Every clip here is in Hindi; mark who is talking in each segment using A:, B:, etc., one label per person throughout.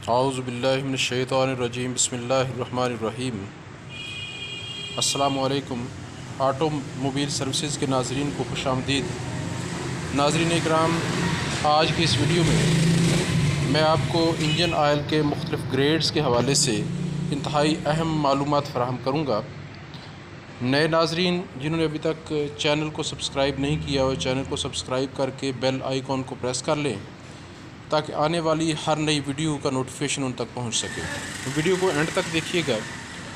A: औज़ु बिल्लाहि मिनश शैतानिर रजीम बिस्मिल्लाहिर्रहमानिर्रहीम। अस्सलामु अलैकुम। ऑटोमोबाइल सर्विसेज के नाज़रीन को खुशामदीद। नाज़रीन इकराम, आज की इस वीडियो में मैं आपको इंजन आयल के मुख्तलिफ़ ग्रेड्स के हवाले से इंतहाई अहम मालूमात फ़राहम करूँगा। नए नाज़रीन जिन्होंने अभी तक चैनल को सब्सक्राइब नहीं किया हो, चैनल को सब्सक्राइब करके बेल आइकॉन को प्रेस कर लें ताकि आने वाली हर नई वीडियो का नोटिफिकेशन उन तक पहुंच सके। वीडियो को एंड तक देखिएगा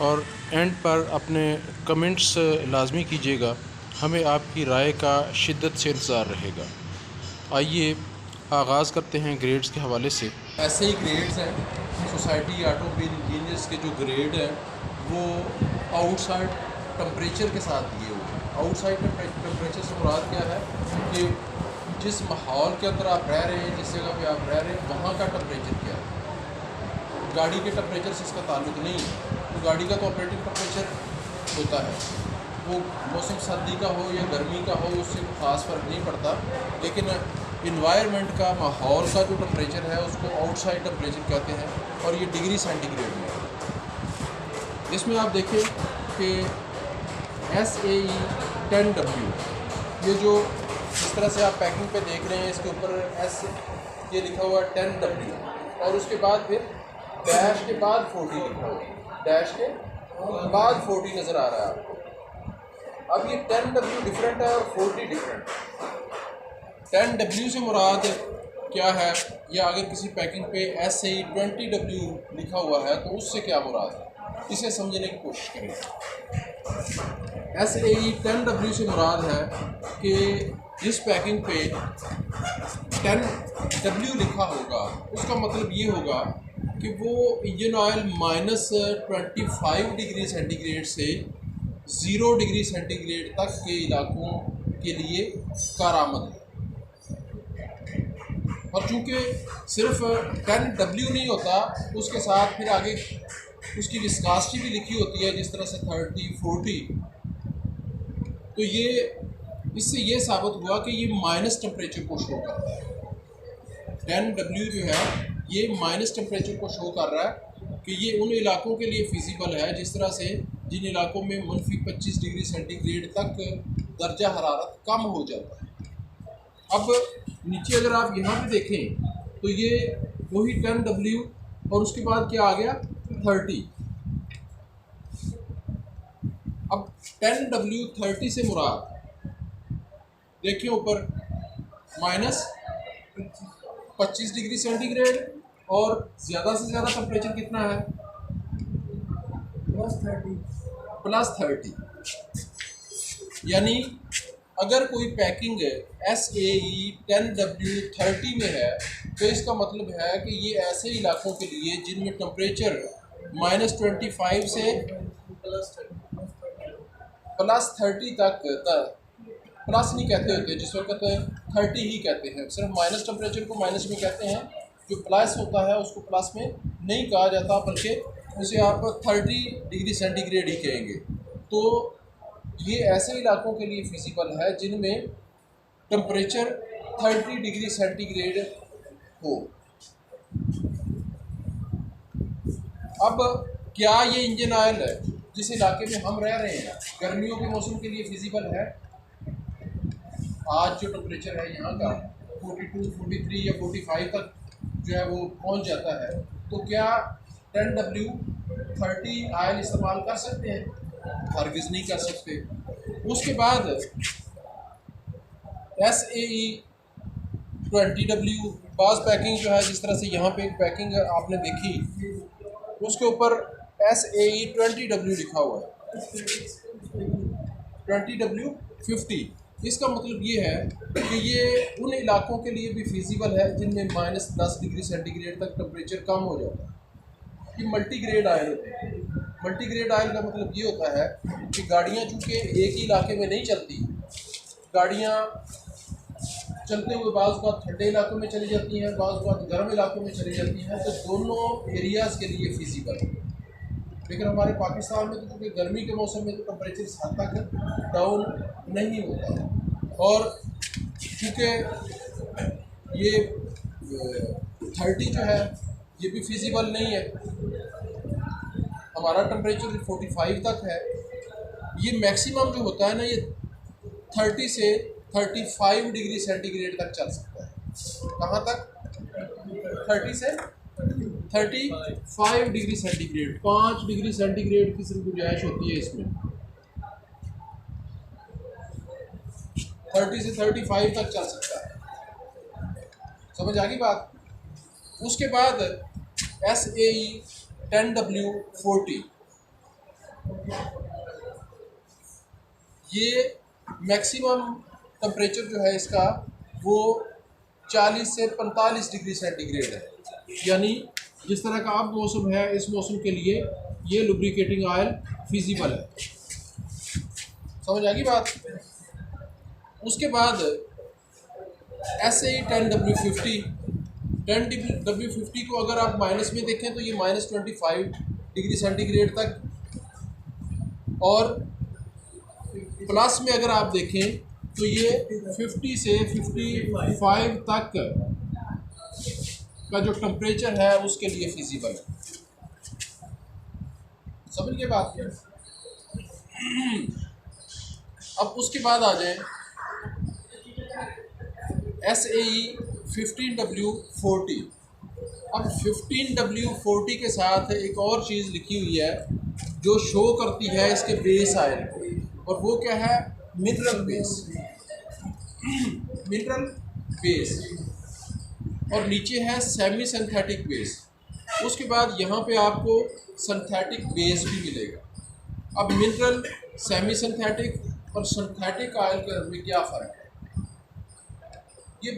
A: और एंड पर अपने कमेंट्स लाजमी कीजिएगा। हमें आपकी राय का शिद्दत से इंतज़ार रहेगा। आइए आगाज़ करते हैं ग्रेड्स के हवाले से।
B: ऐसे ही ग्रेड्स हैं। सोसाइटी ऑटोमोबाइल इंजीनियर्स के जो ग्रेड है वो आउटसाइड टेम्परेचर के साथ दिए हुए हैं। आउटसाइड टेम्परेचर से मुराद क्या है कि जिस माहौल के अंदर आप रह रहे हैं, जिस जगह पे आप रह रहे हैं, वहाँ का टेम्परेचर क्या है। गाड़ी के टेम्परेचर से इसका ताल्लुक़ नहीं है। तो गाड़ी का तो ऑपरेटिंग टेम्परेचर होता है, वो मौसम सर्दी का हो या गर्मी का हो, उससे कोई ख़ास फ़र्क नहीं पड़ता। लेकिन इन्वायरमेंट का, माहौल का जो टेम्परेचर है उसको आउटसाइड टेम्परेचर कहते हैं और ये डिग्री सेंटीग्रेड में है। इसमें आप देखें कि SAE 10W, ये जो जिस तरह से आप पैकिंग पे देख रहे हैं, इसके ऊपर S ये लिखा हुआ है 10W और उसके बाद फिर डैश के बाद 40 लिखा हुआ है, डैश के बाद 40 नज़र आ रहा है आपको। अब ये 10W डिफरेंट है और 40 डिफरेंट है। 10W से मुराद क्या है, या अगर किसी पैकिंग पे SAE 20W लिखा हुआ है तो उससे क्या मुराद है, इसे समझने की कोशिश करें। SAE 10W से मुराद है कि जिस पैकिंग पे 10W लिखा होगा उसका मतलब ये होगा कि वो इंजन ऑयल -25 डिग्री सेंटीग्रेड से 0 डिग्री सेंटीग्रेड तक के इलाकों के लिए कारआमद है। और चूँकि सिर्फ 10W नहीं होता, उसके साथ फिर आगे उसकी विस्कासिटी भी लिखी होती है, जिस तरह से 30, 40। तो ये इससे ये साबित हुआ कि ये माइनस टेम्परेचर को शो कर रहा है। 10W जो है ये माइनस टेम्परेचर को शो कर रहा है कि ये उन इलाकों के लिए फिजिबल है जिस तरह से जिन इलाकों में -25 डिग्री सेंटीग्रेड तक दर्जा हरारत कम हो जाता है। अब नीचे अगर आप यहाँ पे देखें तो ये वही 10W और उसके बाद क्या आ गया 30। अब 10W 30 से मुराद देखिए ऊपर -25 डिग्री सेंटीग्रेड और ज़्यादा से ज़्यादा टेम्परेचर कितना है +30। यानी अगर कोई पैकिंग SAE 10W 30 में है तो इसका मतलब है कि ये ऐसे इलाकों के लिए जिनमें टेम्परेचर -25 से +30 तक, प्लस नहीं कहते होते, जिस वक्त 30 ही कहते हैं, सिर्फ माइनस टेम्परेचर को माइनस में कहते हैं, जो प्लस होता है उसको प्लस में नहीं कहा जाता, बल्कि उसे आप 30 डिग्री सेंटीग्रेड ही कहेंगे। तो ये ऐसे इलाकों के लिए फिजिबल है जिनमें टेम्परेचर 30 डिग्री सेंटीग्रेड हो। अब क्या ये इंजन ऑयल है जिस इलाके में हम रह रहे हैं गर्मियों के मौसम के लिए फिजिबल है? आज जो टेम्परेचर है यहाँ का 42, 43 या 45 तक जो है वो पहुँच जाता है, तो क्या 10W 30 ऑयल इस्तेमाल कर सकते हैं? हरगिज़ नहीं कर सकते। उसके बाद SAE 20W बाज़ पैकिंग जो है, जिस तरह से यहाँ पे एक पैकिंग आपने देखी, उसके ऊपर SAE 20W लिखा हुआ है, 20W 50। इसका मतलब ये है कि ये उन इलाकों के लिए भी फिजिबल है जिनमें -10 डिग्री सेंटीग्रेड तक टेम्परेचर कम हो जाता है। ये मल्टीग्रेड ऑयल होते हैं। मल्टीग्रेड ऑयल का मतलब ये होता है कि गाड़ियाँ चूँकि एक ही इलाके में नहीं चलती, गाड़ियाँ चलते हुए बाज़ बात ठंडे इलाकों में चली जाती हैं, बाज़ बात गर्म इलाकों में चली जाती हैं, तो दोनों एरियाज़ के लिए फिजिबल है। लेकिन हमारे पाकिस्तान में तो क्योंकि गर्मी के मौसम में तो टेम्परेचर इस हद तक डाउन नहीं होता, और क्योंकि ये 30 जो है ये भी फिजिबल नहीं है। हमारा टेम्परेचर 45 तक है। ये मैक्सिमम जो होता है ना, ये 30 से 35 डिग्री सेंटीग्रेड तक चल सकता है। कहाँ तक? 30 से 35 डिग्री सेंटीग्रेड, 5 डिग्री सेंटीग्रेड की सिर्फ गुंजाइश होती है इसमें। 30 से 35 तक चल सकता है। समझ आ गई बात? उसके बाद SAE 10W40, ये मैक्सिमम टेम्परेचर जो है इसका वो 40 से 45 डिग्री सेंटीग्रेड है। यानी जिस तरह का अब मौसम है, इस मौसम के लिए ये लुब्रिकेटिंग ऑयल फिजिबल है। समझ आ गई बात? उसके बाद SAE 10W50, 10W50 को अगर आप माइनस में देखें तो ये -25 डिग्री सेंटीग्रेड तक, और प्लस में अगर आप देखें तो ये 50 से 55 तक का जो टेम्परेचर है उसके लिए फिजिबल है। समझ के बात क्या? अब उसके बाद आ जाए SAE 15W40। अब 15W40 के साथ एक और चीज़ लिखी हुई है जो शो करती है इसके बेस आयल को, और वो क्या है? Mineral base. मिनरल बेस, और नीचे है सेमी सिंथेटिक बेस। उसके बाद यहाँ पे आपको सिंथेटिक बेस भी मिलेगा। अब मिनरल, सेमी सिंथेटिक और सिंथेटिक ऑयल के में क्या फ़र्क है? ये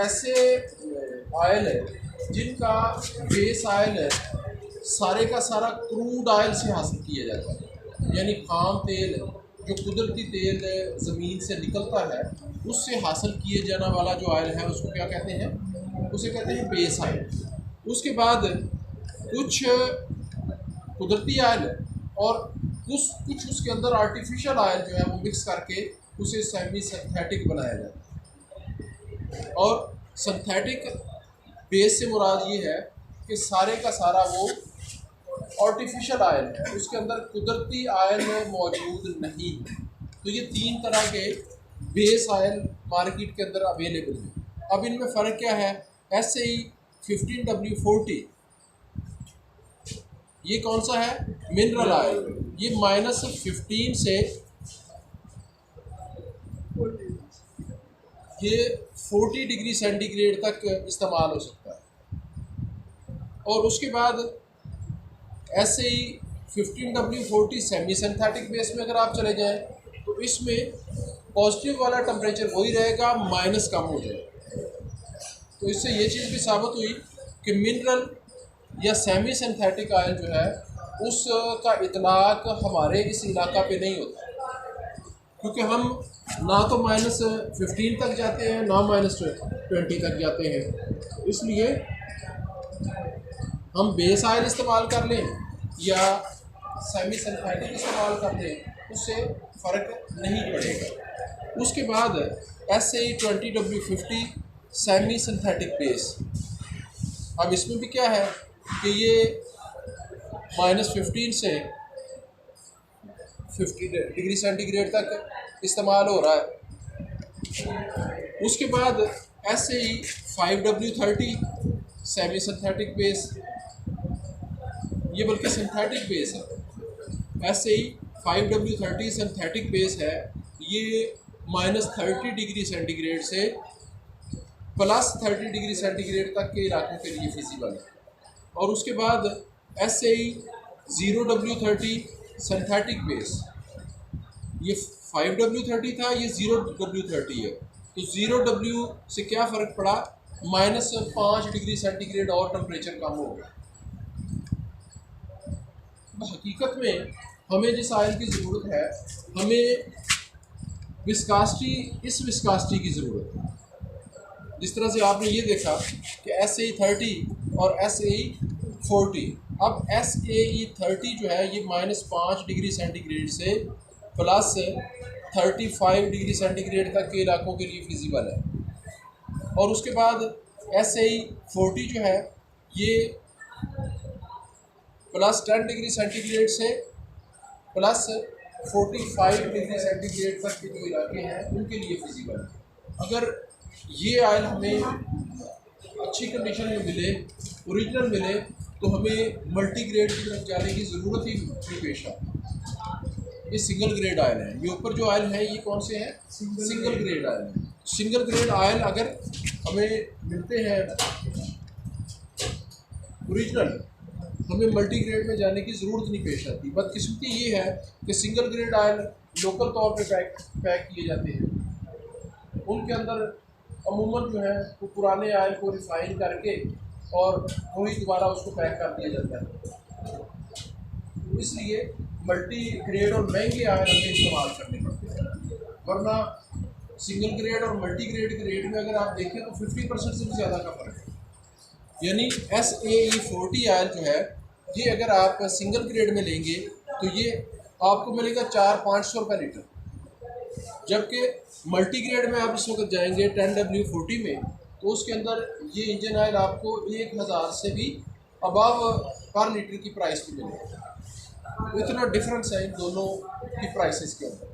B: ऐसे ऑयल है जिनका बेस ऑयल है सारे का सारा क्रूड ऑयल से हासिल किया जाता है। यानी खाम तेल, जो कुदरती तेल ज़मीन से निकलता है, उससे हासिल किए जाने वाला जो ऑयल है उसको क्या कहते हैं? उसे कहते हैं बेस ऑयल। उसके बाद कुछ कुदरती ऑयल और कुछ उसके अंदर आर्टिफिशियल ऑयल जो है वो मिक्स करके उसे सेमी सिंथेटिक बनाया जाता है। और सिंथेटिक बेस से मुराद ये है कि सारे का सारा वो आर्टिफिशियल ऑयल है, उसके अंदर कुदरती ऑयल मौजूद नहीं है। तो ये 3 तरह के बेस ऑयल मार्केट के अंदर अवेलेबल हैं। अब इनमें फ़र्क क्या है? SAE 15W40 ये कौन सा है? Mineral oil. ये -15 से ये 40 डिग्री सेंटीग्रेड तक इस्तेमाल हो सकता है। और उसके बाद SAE 15W40 semi synthetic base में अगर आप चले जाएं तो इसमें पॉजिटिव वाला टेम्परेचर वही रहेगा, माइनस कम हो जाएगा। तो इससे ये चीज़ भी साबित हुई कि मिनरल या सेमी सिंथेटिक ऑयल जो है उसका इतलाक हमारे इस इलाका पे नहीं होता, क्योंकि हम ना तो -15 तक जाते हैं ना -20 तक जाते हैं। इसलिए हम बेस ऑयल इस्तेमाल कर लें या सेमी सिंथेटिक इस्तेमाल कर लें, उससे फ़र्क नहीं पड़ेगा। उसके बाद SAE 20W50 semi synthetic base. अब इसमें भी क्या है कि ये -15 से 50 डिग्री सेंटीग्रेड तक इस्तेमाल हो रहा है। उसके बाद SAE 5W30 semi synthetic base, ये बल्कि सिंथेटिक बेस है। SAE 5W30 सिंथेटिक बेस है। ये -30 डिग्री सेंटीग्रेड से +30 डिग्री सेंटीग्रेड तक के इलाकों के लिए फिजिबल है। और उसके बाद SAE 0W30 सिंथेटिक बेस, ये 5W30 था, ये 0W30 है। तो 0W से क्या फ़र्क पड़ा? -5 डिग्री सेंटीग्रेड और टेम्परेचर कम हो गया। हकीकत में हमें जिस ऑयल की ज़रूरत है, हमें इस विस्कासिटी की ज़रूरत है। जिस तरह से आपने ये देखा कि SAE 30 और SAE 40। अब SAE 30 जो है ये -5 डिग्री सेंटीग्रेड से +35 डिग्री सेंटीग्रेड तक के इलाकों के लिए फिजिबल है। और उसके बाद SAE 40 जो है ये प्लस 10 डिग्री सेंटीग्रेड से प्लस 45 डिग्री सेंटीग्रेड तक के जो इलाके हैं उनके लिए फिजिबल है। अगर ये ऑयल हमें अच्छी कंडीशन में मिले, ओरिजिनल मिले, तो हमें मल्टी ग्रेड की तरफ जाने की ज़रूरत ही नहीं पेश आती। ये सिंगल ग्रेड ऑयल है। ये ऊपर जो ऑयल है ये कौन से हैं? सिंगल ग्रेड ऑयल है। सिंगल ग्रेड ऑयल अगर हमें मिलते हैं ओरिजिनल, हमें मल्टी ग्रेड में जाने की ज़रूरत नहीं पेश आती। बदकिस्मती ये है कि सिंगल ग्रेड ऑयल लोकल तौर पे पैक किए जाते हैं। उनके अंदर अमूमन जो है वो पुराने ऑयल को रिफ़ाइन करके और वही दोबारा उसको पैक कर दिया जाता है। इसलिए मल्टी ग्रेड और महंगे ऑयल हमें इस्तेमाल करने पड़ते हैं, वरना सिंगल ग्रेड और मल्टी ग्रेड के रेट में अगर आप देखें तो 50% से भी ज़्यादा का फ़र्क है। यानी SAE40 ऑयल जो है ये अगर आप सिंगल ग्रेड में लेंगे तो ये आपको मिलेगा 400-500 रुपये लीटर, जबकि मल्टी ग्रेड में आप इस वक्त जाएंगे 10W40 में तो उसके अंदर ये इंजन ऑयल आपको 1000 से भी अबव पर लीटर की प्राइस पे मिलेगा। इतना डिफरेंस है इन दोनों की प्राइसेस के अंदर।